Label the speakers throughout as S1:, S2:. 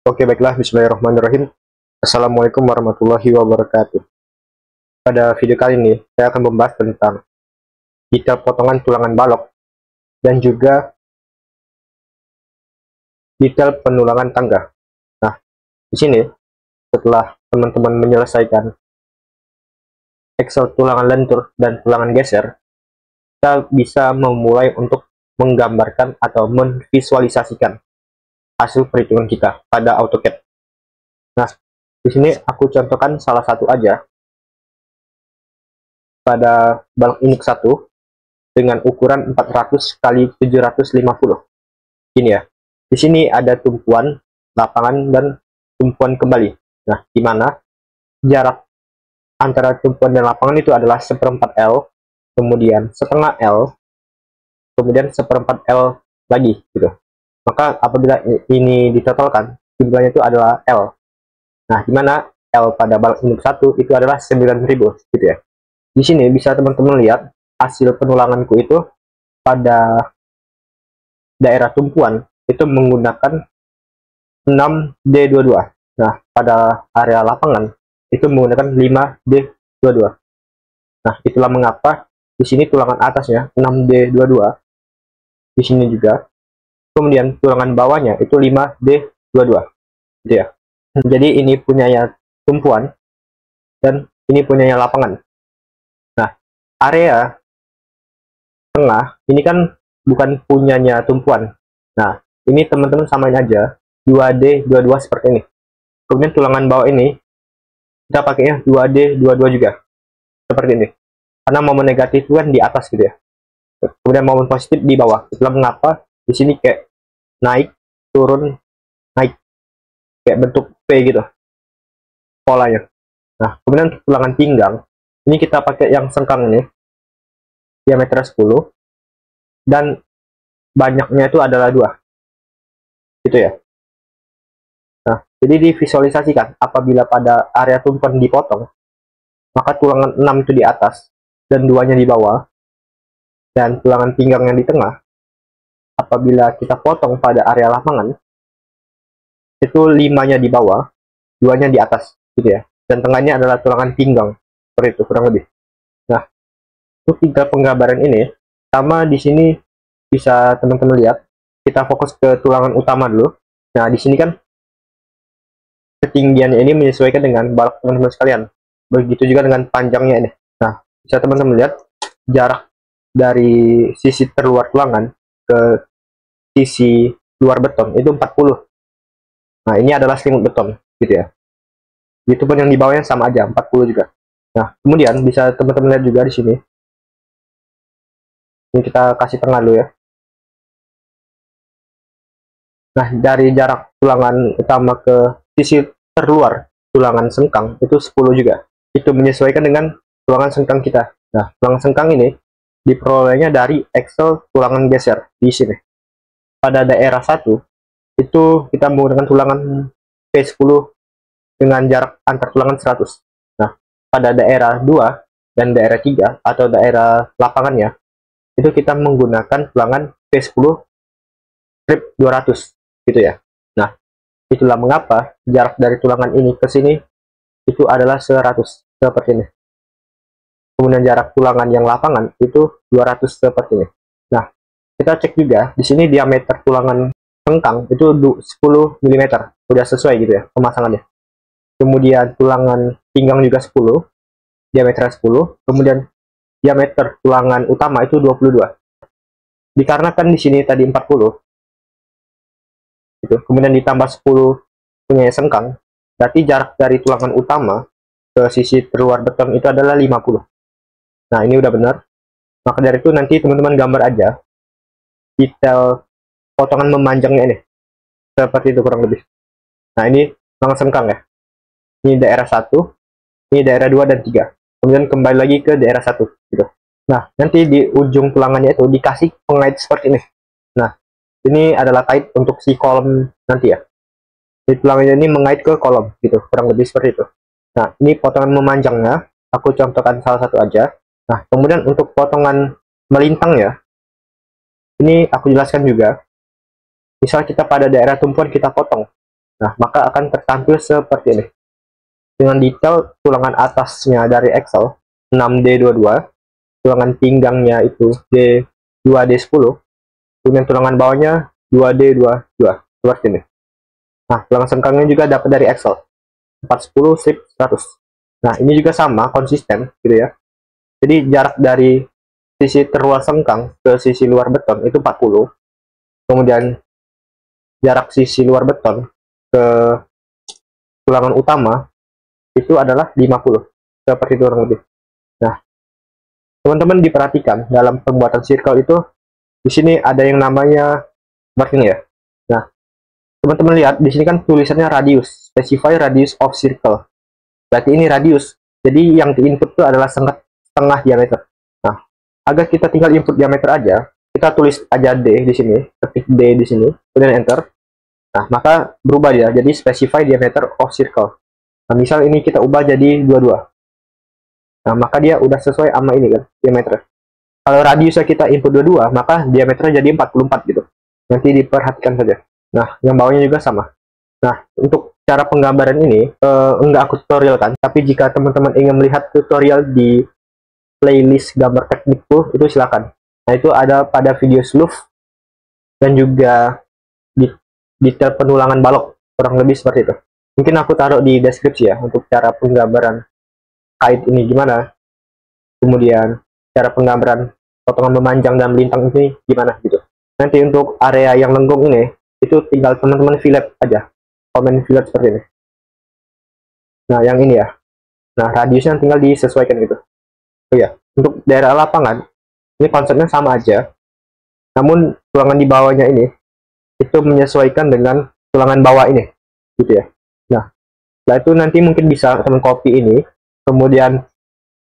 S1: Oke, baiklah. Bismillahirrahmanirrahim. Assalamualaikum warahmatullahi wabarakatuh. Pada video kali ini, saya akan membahas tentang detail potongan tulangan balok dan juga detail penulangan tangga. Nah, di sini, setelah teman-teman menyelesaikan Excel tulangan lentur dan tulangan geser, kita bisa memulai untuk menggambarkan atau memvisualisasikan hasil perhitungan kita pada AutoCAD. Nah, di sini aku contohkan salah satu aja pada balok inik 1 dengan ukuran 400 kali 750. Ini ya. Di sini ada tumpuan lapangan dan tumpuan kembali. Nah, di mana jarak antara tumpuan dan lapangan itu adalah 1/4 L, kemudian setengah L, kemudian 1/4 L lagi gitu. Maka apabila ini ditotalkan, jumlahnya itu adalah L. Nah, di mana L pada balok inik 1 itu adalah 9.000 gitu ya. Di sini bisa teman-teman lihat hasil penulanganku itu pada daerah tumpuan itu menggunakan 6D22. Nah, pada area lapangan itu menggunakan 5D22. Nah, itulah mengapa di sini tulangan atasnya 6D22. Di sini juga. Kemudian tulangan bawahnya itu 5D22. Gitu ya. Jadi ini punyanya tumpuan dan ini punyanya lapangan. Nah, area tengah ini kan bukan punyanya tumpuan. Nah, ini teman-teman samain aja 2D22 seperti ini. Kemudian tulangan bawah ini kita pakainya 2D22 juga seperti ini. Karena momen negatif itu kan di atas gitu ya. Kemudian momen positif di bawah. Itulah mengapa di sini kayak naik, turun, naik. Kayak bentuk P gitu polanya. Nah, kemudian untuk tulangan pinggang ini kita pakai yang sengkang ini, diameter 10 dan banyaknya itu adalah 2 gitu ya. Nah, jadi divisualisasikan apabila pada area tumpuan dipotong, maka tulangan 6 itu di atas dan 2-nya di bawah, dan tulangan pinggang yang di tengah apabila kita potong pada area lapangan itu 5-nya di bawah, 2-nya di atas gitu ya, dan tengahnya adalah tulangan pinggang seperti itu kurang lebih. Nah, untuk tiga penggambaran ini sama di sini bisa teman-teman lihat. Kita fokus ke tulangan utama dulu. Nah, di sini kan ketinggiannya ini menyesuaikan dengan balok teman-teman sekalian. Begitu juga dengan panjangnya ini. Nah, bisa teman-teman lihat jarak dari sisi terluar tulangan ke sisi luar beton itu 40. Nah, ini adalah selimut beton gitu ya. Itu pun yang di bawahnya sama aja 40 juga. Nah, kemudian bisa teman-teman lihat juga di sini. Ini kita kasih tengah dulu ya. Nah, dari jarak tulangan utama ke sisi terluar tulangan sengkang itu 10 juga. Itu menyesuaikan dengan tulangan sengkang kita. Nah, tulangan sengkang ini diperolehnya dari Excel tulangan geser di sini. Pada daerah 1 itu kita menggunakan tulangan P10 dengan jarak antar tulangan 100. Nah, pada daerah 2 dan daerah 3 atau daerah lapangannya itu kita menggunakan tulangan P10 strip 200 gitu ya. Nah, itulah mengapa jarak dari tulangan ini ke sini itu adalah 100 seperti ini. Kemudian jarak tulangan yang lapangan itu 200 seperti ini. Nah, kita cek juga di sini diameter tulangan sengkang itu 10 mm. Udah sesuai gitu ya pemasangannya. Kemudian tulangan pinggang juga 10, diameter 10. Kemudian diameter tulangan utama itu 22. Dikarenakan di sini tadi 40, gitu. Kemudian ditambah 10 punya sengkang, berarti jarak dari tulangan utama ke sisi terluar beton itu adalah 50. Nah, ini udah benar. Maka dari itu nanti teman-teman gambar aja detail potongan memanjangnya ini. Seperti itu kurang lebih. Nah, ini tulangan sengkang ya. Ini daerah 1, ini daerah 2 dan 3. Kemudian kembali lagi ke daerah 1 gitu. Nah, nanti di ujung tulangannya itu dikasih pengait seperti ini. Nah, ini adalah kait untuk si kolom nanti ya. Jadi tulangannya ini mengait ke kolom gitu, kurang lebih seperti itu. Nah, ini potongan memanjangnya, aku contohkan salah satu aja. Nah, kemudian untuk potongan melintang ya, ini aku jelaskan juga. Misal kita pada daerah tumpuan kita potong. Nah, maka akan tertampil seperti ini. Dengan detail tulangan atasnya dari Excel 6D22, tulangan pinggangnya itu D2D10, kemudian tulangan bawahnya 2D22, seperti ini. Nah, tulangan sengkangnya juga dapat dari Excel 410 strip 100. Nah, ini juga sama, konsisten gitu ya. Jadi jarak dari sisi terluar sengkang ke sisi luar beton itu 40. Kemudian jarak sisi luar beton ke tulangan utama itu adalah 50. Seperti itu kurang lebih. Nah, teman-teman diperhatikan dalam pembuatan circle itu di sini ada yang namanya marking ya. Nah, teman-teman lihat di sini kan tulisannya radius, specify radius of circle. Berarti ini radius. Jadi yang diinput itu adalah setengah diameter. Nah, agar kita tinggal input diameter aja, kita tulis aja D di sini, ketik D di sini, kemudian enter. Nah, maka berubah dia jadi specify diameter of circle. Nah, misal ini kita ubah jadi 22. Nah, maka dia udah sesuai sama ini kan, diameter. Kalau radiusnya kita input 22, maka diameternya jadi 44 gitu. Nanti diperhatikan saja. Nah, yang bawahnya juga sama. Nah, untuk cara penggambaran ini, enggak aku tutorial kan, tapi jika teman-teman ingin melihat tutorial di playlist gambar teknikku, itu silakan. Nah, itu ada pada video sloof dan juga detail penulangan balok, kurang lebih seperti itu. Mungkin aku taruh di deskripsi ya, untuk cara penggambaran kait ini gimana, kemudian cara penggambaran potongan memanjang dan melintang ini gimana gitu. Nanti untuk area yang lengkung ini, itu tinggal teman-teman fillet aja, komen fillet seperti ini. Nah, yang ini ya. Nah, radiusnya tinggal disesuaikan gitu. Oh ya, untuk daerah lapangan, ini konsepnya sama aja. Namun, tulangan di bawahnya ini, itu menyesuaikan dengan tulangan bawah ini. Gitu ya. Nah, setelah itu nanti mungkin bisa teman copy ini, kemudian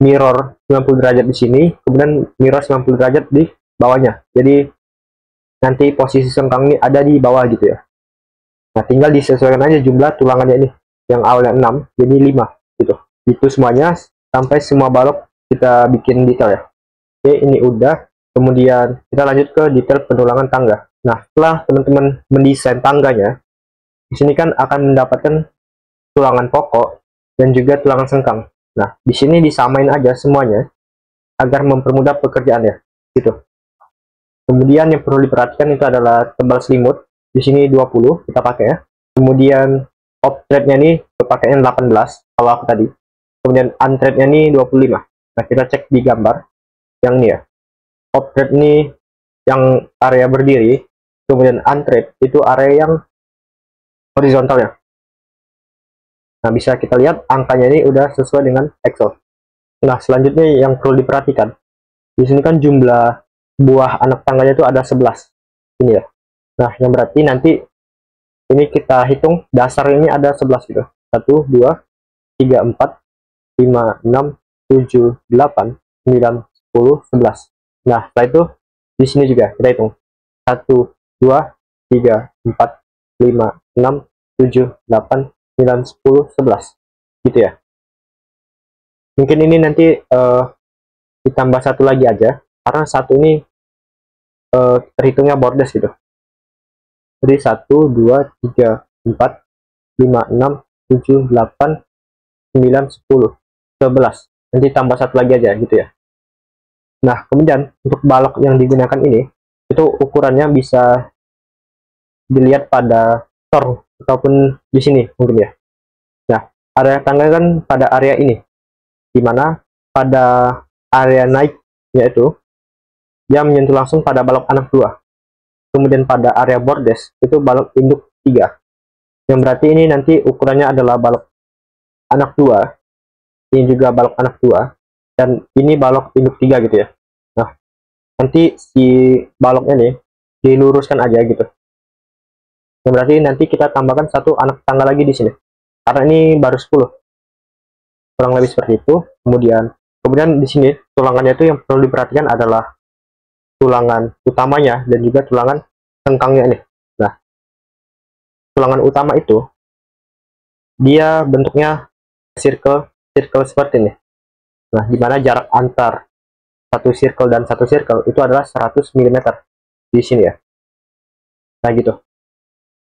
S1: mirror 90 derajat di sini, kemudian mirror 90 derajat di bawahnya. Jadi, nanti posisi sengkang ini ada di bawah gitu ya. Nah, tinggal disesuaikan aja jumlah tulangannya ini. Yang awalnya 6, jadi 5 gitu. Itu semuanya sampai semua balok kita bikin detail ya. Oke, ini udah. Kemudian kita lanjut ke detail penulangan tangga. Nah, setelah teman-teman mendesain tangganya, di sini kan akan mendapatkan tulangan pokok dan juga tulangan sengkang. Nah, di sini disamain aja semuanya agar mempermudah pekerjaannya gitu. Kemudian yang perlu diperhatikan itu adalah tebal selimut. Di sini 20 kita pakai ya. Kemudian op-thread-nya nih pemakaian 18 kalau aku tadi. Kemudian unthread-nya nih 25. Nah, kita cek di gambar yang ini ya. Op-thread nih yang area berdiri, kemudian unthread itu area yang horizontal ya. Nah, bisa kita lihat angkanya ini udah sesuai dengan Excel. Nah, selanjutnya yang perlu diperhatikan. Di sini kan jumlah buah anak tangganya itu ada 11. Ini ya. Nah, yang berarti nanti ini kita hitung dasar ini ada 11 gitu. 1, 2, 3, 4, 5, 6, 7, 8, 9, 10, 11. Nah, setelah itu di sini juga kita hitung 1, 2, 3, 4, 5, 6, 7, 8, 9, 10, 11 gitu ya. Mungkin ini nanti ditambah satu lagi aja karena satu ini terhitungnya bordes gitu. Jadi 1, 2, 3, 4, 5, 6, 7, 8, 9, 10, 11. Nanti tambah satu lagi aja gitu ya. Nah, kemudian untuk balok yang digunakan ini, itu ukurannya bisa dilihat pada tor ataupun di sini mungkin ya. Nah, area tangga kan pada area ini, dimana pada area naik yaitu dia menyentuh langsung pada balok anak 2. Kemudian pada area bordes itu balok induk 3. Yang berarti ini nanti ukurannya adalah balok anak 2. Ini juga balok anak 2. Dan ini balok induk 3 gitu ya. Nah, nanti si balok ini diluruskan aja gitu. Yang berarti nanti kita tambahkan satu anak tangga lagi di sini. Karena ini baru 10. Kurang lebih seperti itu. Kemudian di sini tulangannya itu yang perlu diperhatikan adalah tulangan utamanya dan juga tulangan sengkangnya ini. Nah, tulangan utama itu dia bentuknya circle seperti ini. Nah, di mana jarak antar satu circle dan satu circle itu adalah 100 mm di sini ya. Nah, gitu.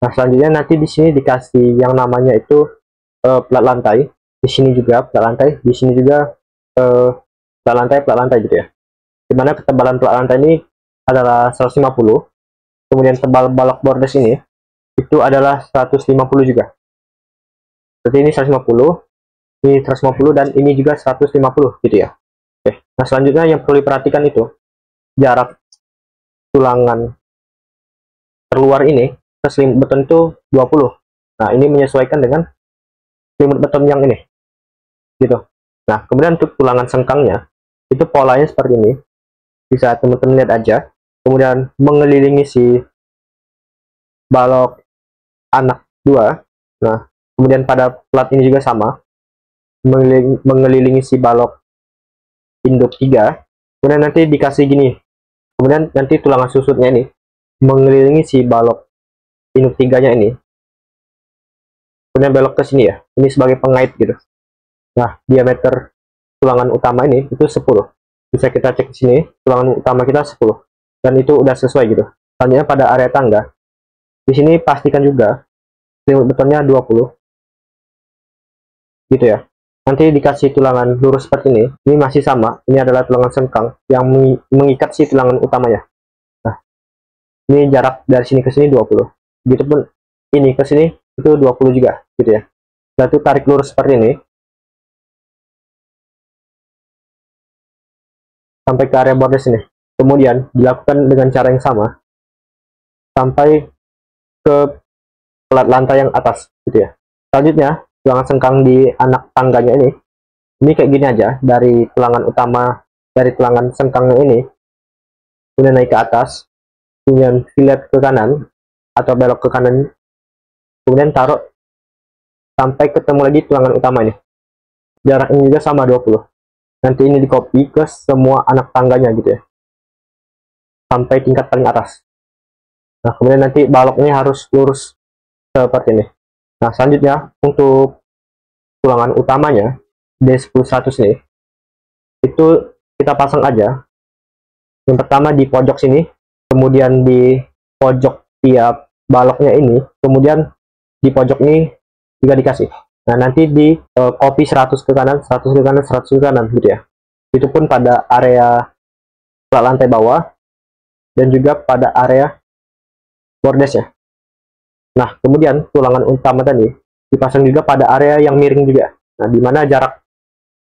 S1: Nah, selanjutnya nanti di sini dikasih yang namanya itu plat lantai. Di sini juga plat lantai, di sini juga plat lantai gitu ya. Dimana ketebalan plat lantai ini adalah 150, kemudian tebal balok bordes ini itu adalah 150 juga. Berarti ini 150, ini 150, dan ini juga 150 gitu ya. Oke. Nah, selanjutnya yang perlu diperhatikan itu jarak tulangan terluar ini ke selimut beton itu 20. Nah, ini menyesuaikan dengan selimut beton yang ini gitu. Nah, kemudian untuk tulangan sengkangnya itu polanya seperti ini, bisa teman-teman lihat aja. Kemudian mengelilingi si balok anak 2. Nah, kemudian pada plat ini juga sama, mengelilingi si balok induk 3. Kemudian nanti dikasih gini, kemudian nanti tulangan susutnya ini mengelilingi si balok induk 3 nya ini, kemudian belok ke sini ya, ini sebagai pengait gitu. Nah, diameter tulangan utama ini itu 10. Bisa kita cek di sini, tulangan utama kita 10. Dan itu udah sesuai gitu. Selanjutnya pada area tangga, di sini pastikan juga selimut betonnya 20. Gitu ya. Nanti dikasih tulangan lurus seperti ini masih sama. Ini adalah tulangan sengkang yang mengikat si tulangan utamanya. Nah, ini jarak dari sini ke sini 20. Begitupun ini ke sini itu 20 juga, gitu ya. Lalu tarik lurus seperti ini sampai ke area bordes ini. Kemudian dilakukan dengan cara yang sama sampai ke plat lantai yang atas, gitu ya. Selanjutnya, tulangan sengkang di anak tangganya ini kayak gini aja, dari tulangan utama, dari tulangan sengkangnya ini, kemudian naik ke atas, kemudian fillet ke kanan, atau belok ke kanan, kemudian taruh sampai ketemu lagi tulangan utama ini. Jarak ini juga sama 20. Nanti ini di copy ke semua anak tangganya gitu ya, sampai tingkat paling atas. Nah, kemudian nanti baloknya harus lurus seperti ini. Nah, selanjutnya untuk tulangan utamanya D10-100 nih, itu kita pasang aja. Yang pertama di pojok sini, kemudian di pojok tiap baloknya ini, kemudian di pojok ini juga dikasih. Nah, nanti di copy 100 ke kanan, 100 ke kanan, 100 ke kanan gitu ya. Itu pun pada area plat lantai bawah dan juga pada area bordes ya. Nah, kemudian tulangan utama tadi dipasang juga pada area yang miring juga. Nah, di mana jarak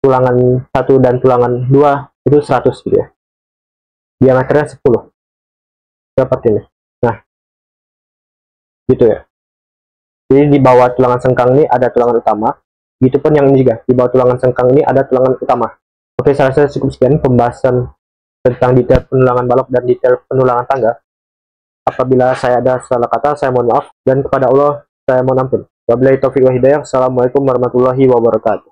S1: tulangan 1 dan tulangan 2 itu 100 gitu ya. Diameternya 10. Seperti ini. Nah, gitu ya. Jadi di bawah tulangan sengkang ini ada tulangan utama. Gitu pun yang ini juga. Di bawah tulangan sengkang ini ada tulangan utama. Oke, saya rasa cukup sekian pembahasan tentang detail penulangan balok dan detail penulangan tangga. Apabila saya ada salah kata, saya mohon maaf. Dan kepada Allah, saya mohon ampun. Wabillahi taufiq wa hidayah. Assalamualaikum warahmatullahi wabarakatuh.